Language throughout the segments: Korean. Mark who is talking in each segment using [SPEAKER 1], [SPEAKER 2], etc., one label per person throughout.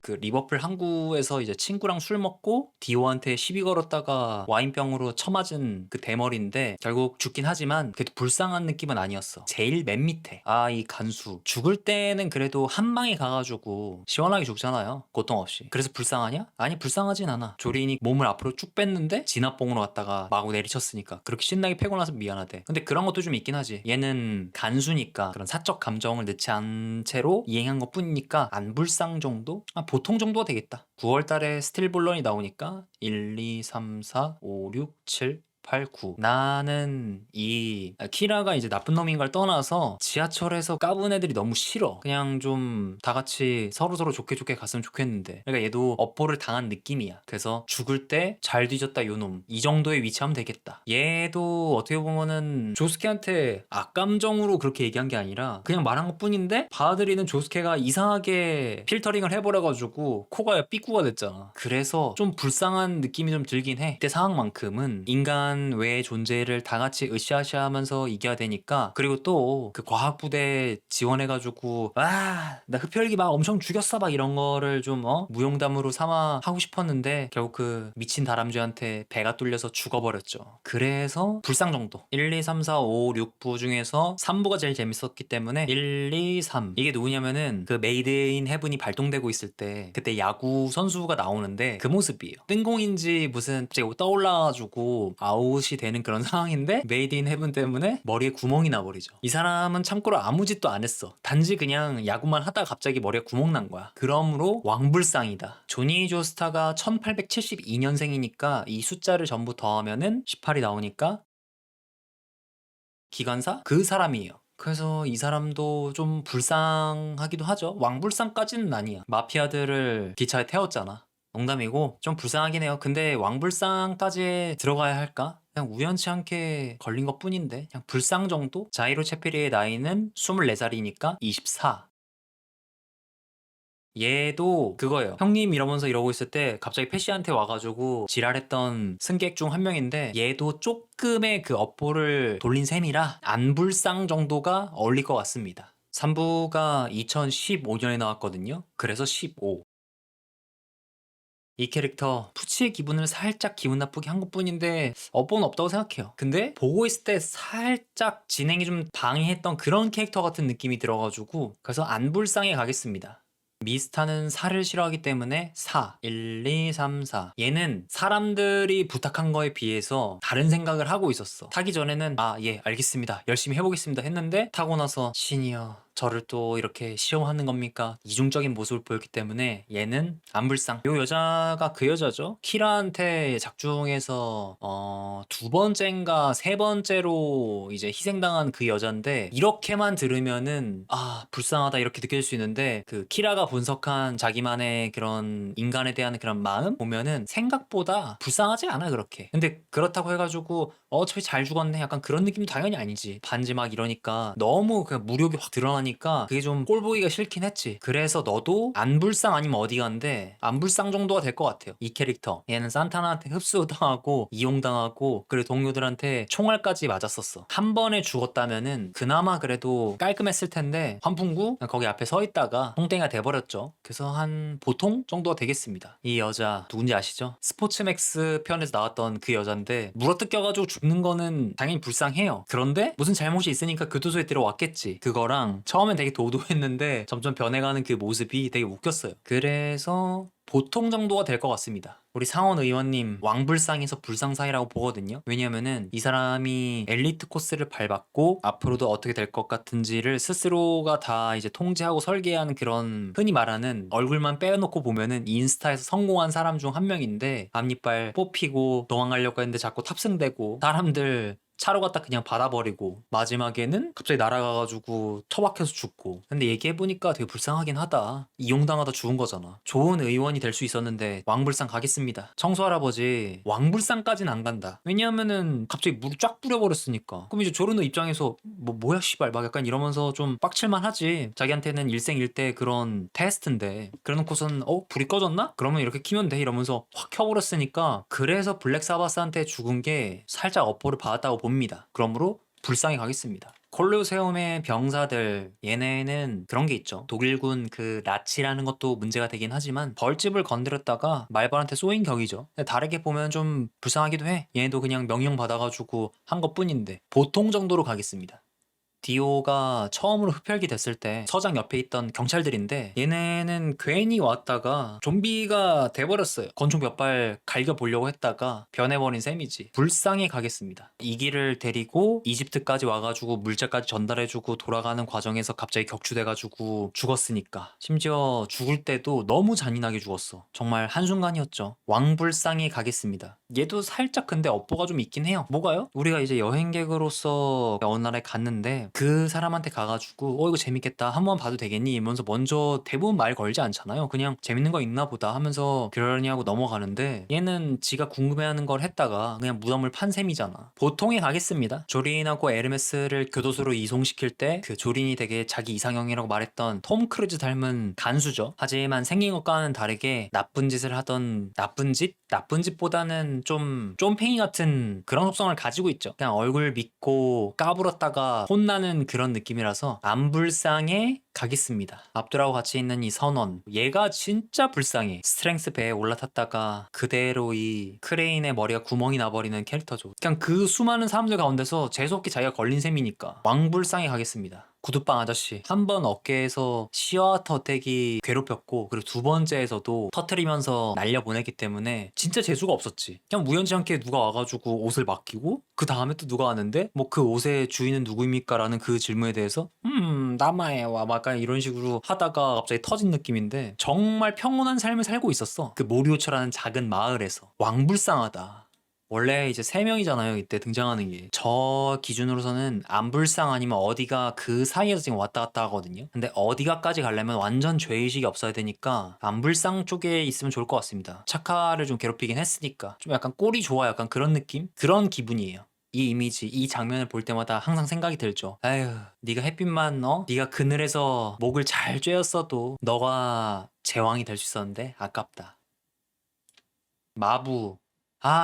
[SPEAKER 1] 그 리버풀 항구에서 이제 친구랑 술 먹고 디오한테 시비 걸었다가 와인병으로 쳐맞은 그 대머리인데 결국 죽긴 하지만 그래도 불쌍한 느낌은 아니었어. 제일 맨 밑에 이 간수 죽을 때는 그래도 한 방에 가가지고 시원하게 죽잖아요, 고통 없이. 그래서 불쌍하냐? 아니, 불쌍하진 않아. 조린이 몸을 앞으로 쭉 뺐는데 진압봉으로 갔다가 마구 내리쳤으니까 그렇게 신나게 패고 나서 미안하대. 근데 그런 것도 좀 있긴 하지. 얘는 간수니까 그런 사적 감정을 넣지 않은 채로 이행한 것 뿐이니까 안 불쌍 정도? 보통 정도가 되겠다. 9월 달에 스틸볼런이 나오니까 1, 2, 3, 4, 5, 6, 7, 8, 9. 나는 이 키라가 이제 나쁜 놈인 걸 떠나서 지하철에서 까부는 애들이 너무 싫어. 그냥 좀 다 같이 서로서로 좋게 좋게 갔으면 좋겠는데. 그러니까 얘도 업보를 당한 느낌이야. 그래서 죽을 때 잘 뒤졌다 요놈, 이 정도의 위치하면 되겠다. 얘도 어떻게 보면은 조스케한테 악감정으로 그렇게 얘기한 게 아니라 그냥 말한 것 뿐인데 받아들이는 조스케가 이상하게 필터링을 해버려가지고 코가 삐꾸가 됐잖아. 그래서 좀 불쌍한 느낌이 좀 들긴 해. 이때 상황만큼은 인간 외의 존재를 다 같이 으쌰으쌰하면서 이겨야 되니까. 그리고 또 그 과학부대 지원해가지고 나 흡혈귀 막 엄청 죽였어 막 이런 거를 좀 무용담으로 삼아 하고 싶었는데 결국 그 미친 다람쥐한테 배가 뚫려서 죽어버렸죠. 그래서 불상 정도 1, 2, 3, 4, 5, 6부 중에서 3부가 제일 재밌었기 때문에 1, 2, 3. 이게 누구냐면은 그 메이드 인 헤븐이 발동되고 있을 때 그때 야구 선수가 나오는데 그 모습이에요. 뜬공인지 무슨 갑자기 떠올라가지고 아웃이 되는 그런 상황인데 메이드 인 헤븐 때문에 머리에 구멍이 나버리죠. 이 사람은 참고로 아무 짓도 안 했어. 단지 그냥 야구만 하다가 갑자기 머리에 구멍 난 거야. 그러므로 왕불상이다. 조니 조스타가 1872년생이니까 이 숫자를 전부 더하면은 18이 나오니까 기관사? 그 사람이에요. 그래서 이 사람도 좀 불쌍하기도 하죠. 왕불상까지는 아니야. 마피아들을 기차에 태웠잖아. 농담이고 좀 불쌍하긴 해요. 근데 왕불상까지 들어가야 할까? 그냥 우연치 않게 걸린 것 뿐인데 그냥 불쌍 정도? 자이로 체피리의 나이는 24살이니까 24. 얘도 그거예요. 형님 이러면서 이러고 있을 때 갑자기 패시한테 와가지고 지랄했던 승객 중 한 명인데 얘도 조금의 그 업보를 돌린 셈이라 안불상 정도가 어울릴 것 같습니다. 3부가 2015년에 나왔거든요. 그래서 15. 이 캐릭터 푸치의 기분을 살짝 기분 나쁘게 한 것뿐인데 업보는 없다고 생각해요. 근데 보고 있을 때 살짝 진행이 좀 방해했던 그런 캐릭터 같은 느낌이 들어가지고 그래서 안불상에 가겠습니다. 미스타는 4를 싫어하기 때문에 4, 1, 2, 3, 4. 얘는 사람들이 부탁한 거에 비해서 다른 생각을 하고 있었어. 타기 전에는 예 알겠습니다, 열심히 해보겠습니다 했는데 타고 나서 신이여 저를 또 이렇게 시험하는 겁니까? 이중적인 모습을 보였기 때문에 얘는 안불상. 요 여자가 그 여자죠. 키라한테 작중해서 두 번째인가 세 번째로 이제 희생당한 그 여잔데 이렇게만 들으면은 불쌍하다 이렇게 느낄 수 있는데 그 키라가 분석한 자기만의 그런 인간에 대한 그런 마음 보면은 생각보다 불쌍하지 않아 그렇게. 근데 그렇다고 해가지고 어차피 잘 죽었네 약간 그런 느낌도 당연히 아니지. 반지 막 이러니까 너무 그 무력이 확 드러나니까 그게 좀 꼴 보기가 싫긴 했지. 그래서 너도 안불상 아니면 어디 간데 안불상 정도가 될 것 같아요. 이 캐릭터 얘는 산타나한테 흡수당하고 이용당하고 그리고 동료들한테 총알까지 맞았었어. 한 번에 죽었다면은 그나마 그래도 깔끔했을 텐데 환풍구 거기 앞에 서 있다가 똥땡이가 돼버렸죠. 그래서 한 보통 정도가 되겠습니다. 이 여자 누군지 아시죠? 스포츠맥스 편에서 나왔던 그 여잔데 물어뜯겨가지고 죽는 거는 당연히 불쌍해요. 그런데 무슨 잘못이 있으니까 교도소에 들어왔겠지. 그거랑 처음엔 되게 도도했는데 점점 변해가는 그 모습이 되게 웃겼어요. 그래서 보통 정도가 될 것 같습니다. 우리 상원 의원님 왕불상에서 불상 사이라고 보거든요. 왜냐면은 이 사람이 엘리트 코스를 밟았고 앞으로도 어떻게 될 것 같은지를 스스로가 다 이제 통제하고 설계하는 그런 흔히 말하는 얼굴만 빼놓고 보면은 인스타에서 성공한 사람 중 한 명인데 앞니빨 뽑히고 도망가려고 했는데 자꾸 탑승되고 사람들 차로 갖다 그냥 받아버리고 마지막에는 갑자기 날아가가지고 처박혀서 죽고. 근데 얘기해보니까 되게 불쌍하긴 하다. 이용당하다 죽은 거잖아. 좋은 의원이 될 수 있었는데 왕불상 가겠습니다. 청소 할아버지 왕불상까지는 안 간다. 왜냐하면은 갑자기 물 쫙 뿌려버렸으니까. 그럼 이제 조르노 입장에서 뭐야 씨발 막 약간 이러면서 좀 빡칠만 하지. 자기한테는 일생일대 그런 테스트인데 그래놓고선 불이 꺼졌나? 그러면 이렇게 키면 돼 이러면서 확 켜버렸으니까. 그래서 블랙사바스한테 죽은 게 살짝 업보를 받았다고 봅니다. 그러므로 불쌍히 가겠습니다. 콜로세움의 병사들 얘네는 그런 게 있죠. 독일군 그 나치라는 것도 문제가 되긴 하지만 벌집을 건드렸다가 말벌한테 쏘인 격이죠. 근데 다르게 보면 좀 불쌍하기도 해. 얘네도 그냥 명령 받아가지고 한 것뿐인데 보통 정도로 가겠습니다. 디오가 처음으로 흡혈귀 됐을 때 서장 옆에 있던 경찰들인데 얘네는 괜히 왔다가 좀비가 돼버렸어요. 권총 몇 발 갈겨보려고 했다가 변해버린 셈이지. 불쌍히 가겠습니다. 이기를 데리고 이집트까지 와가지고 물자까지 전달해주고 돌아가는 과정에서 갑자기 격추돼가지고 죽었으니까. 심지어 죽을 때도 너무 잔인하게 죽었어. 정말 한순간이었죠. 왕불쌍히 가겠습니다. 얘도 살짝 근데 업보가 좀 있긴 해요. 뭐가요? 우리가 이제 여행객으로서 어느 나라에 갔는데 그 사람한테 가가지고 이거 재밌겠다 한번 봐도 되겠니? 이러면서 먼저 대부분 말 걸지 않잖아요. 그냥 재밌는 거 있나 보다 하면서 그러려니 하고 넘어가는데 얘는 지가 궁금해하는 걸 했다가 그냥 무덤을 판 셈이잖아. 보통에 가겠습니다. 조린하고 에르메스를 교도소로 이송시킬 때 그 조린이 되게 자기 이상형이라고 말했던 톰 크루즈 닮은 간수죠. 하지만 생긴 것과는 다르게 나쁜 짓을 하던 나쁜 짓? 나쁜 짓보다는 좀 쫌팽이 같은 그런 속성을 가지고 있죠. 그냥 얼굴 믿고 까불었다가 혼나는 그런 느낌이라서 안 불쌍해 가겠습니다. 압두라고 같이 있는 이 선원 얘가 진짜 불쌍해. 스트렝스 배에 올라탔다가 그대로 이 크레인의 머리가 구멍이 나버리는 캐릭터죠. 그냥 그 수많은 사람들 가운데서 재수없게 자기가 걸린 셈이니까 왕불쌍해 가겠습니다. 구두빵 아저씨 한 번 어깨에서 시어터 떼기 괴롭혔고 그리고 두 번째에서도 터트리면서 날려보냈기 때문에 진짜 재수가 없었지. 그냥 우연치 않게 누가 와가지고 옷을 맡기고 그 다음에 또 누가 왔는데 뭐 그 옷의 주인은 누구입니까? 라는 그 질문에 대해서 나마에와 막 약간 이런 식으로 하다가 갑자기 터진 느낌인데 정말 평온한 삶을 살고 있었어. 그 모리오초라는 작은 마을에서. 왕불쌍하다. 원래 이제 3명이잖아요 이때 등장하는 게. 저 기준으로서는 안불상 아니면 어디가 그 사이에서 지금 왔다 갔다 하거든요. 근데 어디가까지 가려면 완전 죄의식이 없어야 되니까 안불상 쪽에 있으면 좋을 것 같습니다. 차카를 좀 괴롭히긴 했으니까 좀 약간 꼴이 좋아 약간 그런 느낌? 그런 기분이에요. 이 이미지, 이 장면을 볼 때마다 항상 생각이 들죠. 아휴, 네가 햇빛만 네가 그늘에서 목을 잘 쬐었어도 너가 제왕이 될 수 있었는데 아깝다. 마부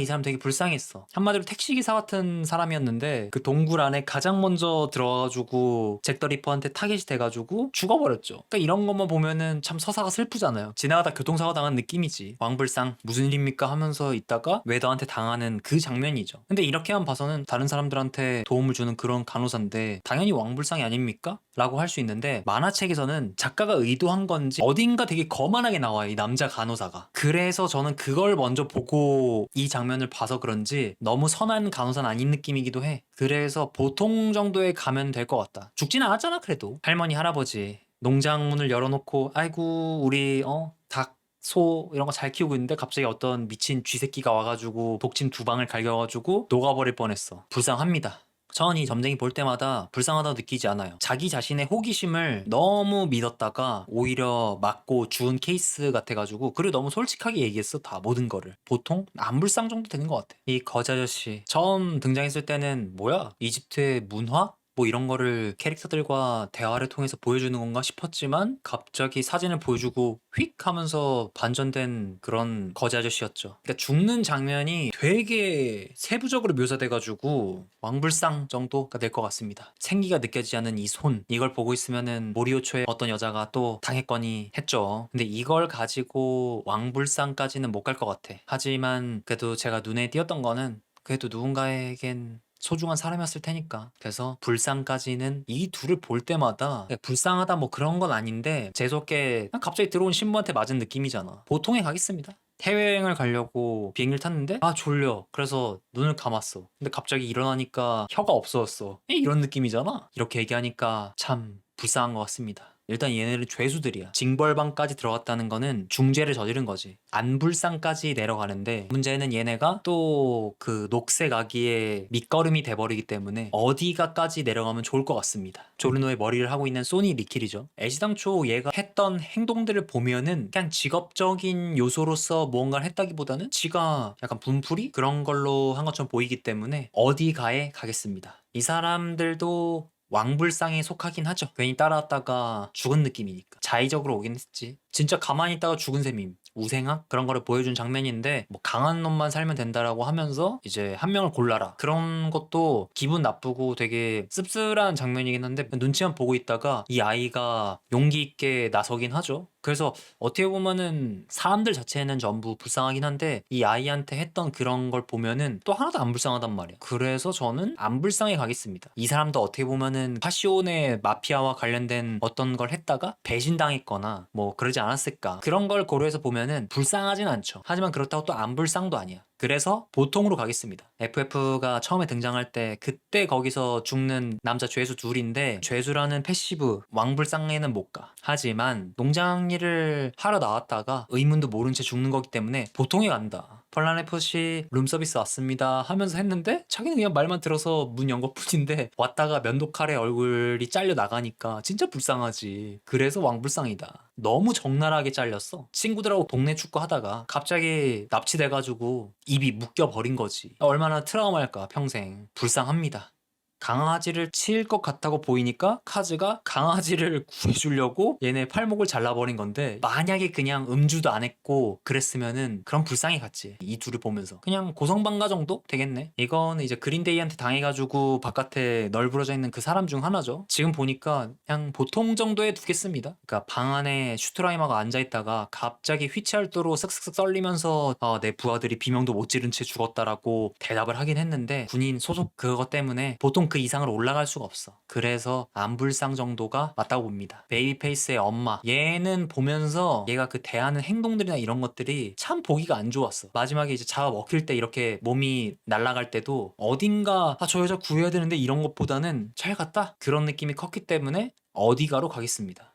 [SPEAKER 1] 이 사람 되게 불쌍했어. 한마디로 택시기사 같은 사람이었는데 그 동굴 안에 가장 먼저 들어와가지고 잭 더 리퍼한테 타겟이 돼가지고 죽어버렸죠. 그러니까 이런 것만 보면은 참 서사가 슬프잖아요. 지나가다 교통사고 당한 느낌이지. 왕불상 무슨 일입니까 하면서 있다가 웨더한테 당하는 그 장면이죠. 근데 이렇게만 봐서는 다른 사람들한테 도움을 주는 그런 간호사인데 당연히 왕불상이 아닙니까? 라고 할 수 있는데 만화책에서는 작가가 의도한 건지 어딘가 되게 거만하게 나와요 이 남자 간호사가. 그래서 저는 그걸 먼저 보고 이 장면을 봐서 그런지 너무 선한 간호사는 아닌 느낌이기도 해. 그래서 보통 정도에 가면 될 것 같다. 죽진 않았잖아 그래도. 할머니 할아버지 농장 문을 열어놓고 아이고 우리 닭 소 이런 거 잘 키우고 있는데 갑자기 어떤 미친 쥐새끼가 와가지고 독침 2방을 갈겨가지고 녹아버릴 뻔했어. 불쌍합니다. 전 이 점쟁이 볼 때마다 불쌍하다고 느끼지 않아요. 자기 자신의 호기심을 너무 믿었다가 오히려 맞고 죽은 케이스 같아가지고 그리고 너무 솔직하게 얘기했어 다 모든 거를. 보통 안 불쌍 정도 되는 것 같아. 이 거지 아저씨 처음 등장했을 때는 뭐야? 이집트의 문화? 뭐 이런 거를 캐릭터들과 대화를 통해서 보여주는 건가 싶었지만 갑자기 사진을 보여주고 휙 하면서 반전된 그런 거지 아저씨였죠. 그러니까 죽는 장면이 되게 세부적으로 묘사돼가지고 왕불상 정도가 될 것 같습니다. 생기가 느껴지지 않는 이 손, 이걸 보고 있으면은 모리오초의 어떤 여자가 또 당했거니 했죠. 근데 이걸 가지고 왕불상까지는 못 갈 것 같아. 하지만 그래도 제가 눈에 띄었던 거는 그래도 누군가에겐 소중한 사람이었을 테니까. 그래서 불쌍까지는 이 둘을 볼 때마다 불쌍하다 뭐 그런 건 아닌데 재수없게 갑자기 들어온 신부한테 맞은 느낌이잖아. 보통에 가겠습니다. 해외여행을 가려고 비행기를 탔는데 졸려. 그래서 눈을 감았어. 근데 갑자기 일어나니까 혀가 없어졌어. 이런 느낌이잖아. 이렇게 얘기하니까 참 불쌍한 것 같습니다. 일단 얘네는 죄수들이야. 징벌방까지 들어갔다는 거는 중죄를 저지른 거지. 안불상까지 내려가는데 문제는 얘네가 또 그 녹색 아기의 밑거름이 돼버리기 때문에 어디가까지 내려가면 좋을 것 같습니다. 조르노의 머리를 하고 있는 소니 리킬이죠. 애시당초 얘가 했던 행동들을 보면은 그냥 직업적인 요소로서 무언가를 했다기보다는 지가 약간 분풀이? 그런 걸로 한 것처럼 보이기 때문에 어디가에 가겠습니다. 이 사람들도 왕불상에 속하긴 하죠. 괜히 따라왔다가 죽은 느낌이니까. 자의적으로 오긴 했지. 진짜 가만히 있다가 죽은 셈임. 우생학 그런 거를 보여준 장면인데 뭐 강한 놈만 살면 된다라고 하면서 이제 한 명을 골라라 그런 것도 기분 나쁘고 되게 씁쓸한 장면이긴 한데 눈치만 보고 있다가 이 아이가 용기 있게 나서긴 하죠. 그래서 어떻게 보면은 사람들 자체는 전부 불쌍하긴 한데 이 아이한테 했던 그런 걸 보면은 또 하나도 안 불쌍하단 말이야. 그래서 저는 안 불쌍해 가겠습니다. 이 사람도 어떻게 보면은 파시온의 마피아와 관련된 어떤 걸 했다가 배신당했거나 뭐 그러지 않았을까, 그런 걸 고려해서 보면은 불쌍하진 않죠. 하지만 그렇다고 또 안 불쌍도 아니야. 그래서 보통으로 가겠습니다. FF가 처음에 등장할 때 그때 거기서 죽는 남자 죄수 둘인데 죄수라는 패시브 왕불쌍에는 못 가. 하지만 농장 일을 하러 나왔다가 의문도 모른 채 죽는 거기 때문에 보통에 간다. 펄라네프시 룸서비스 왔습니다 하면서 했는데 자기는 그냥 말만 들어서 문 연 것뿐인데 왔다가 면도칼에 얼굴이 잘려 나가니까 진짜 불쌍하지. 그래서 왕불쌍이다. 너무 적나라하게 잘렸어. 친구들하고 동네 축구 하다가 갑자기 납치돼가지고 입이 묶여버린 거지. 얼마나 트라우마일까 평생. 불쌍합니다. 강아지를 칠 것 같다고 보이니까 카즈가 강아지를 구해주려고 얘네 팔목을 잘라버린 건데, 만약에 그냥 음주도 안 했고 그랬으면은 그럼 불쌍히 갔지. 이 둘을 보면서 그냥 고성방가 정도 되겠네. 이거는 이제 그린데이한테 당해가지고 바깥에 널브러져 있는 그 사람 중 하나죠. 지금 보니까 그냥 보통 정도에 두겠습니다. 그러니까 방 안에 슈트라이머가 앉아있다가 갑자기 휘치할도로 쓱쓱쓱 썰리면서 내 부하들이 비명도 못 지른 채 죽었다라고 대답을 하긴 했는데, 군인 소속 그거 때문에 보통 그 이상으로 올라갈 수가 없어. 그래서 안불상 정도가 맞다고 봅니다. 베이비페이스의 엄마, 얘는 보면서 얘가 그 대하는 행동들이나 이런 것들이 참 보기가 안 좋았어. 마지막에 이제 잡아먹힐 때 이렇게 몸이 날아갈 때도 어딘가 저 여자 구해야 되는데 이런 것보다는 잘 갔다 그런 느낌이 컸기 때문에 어디가로 가겠습니다.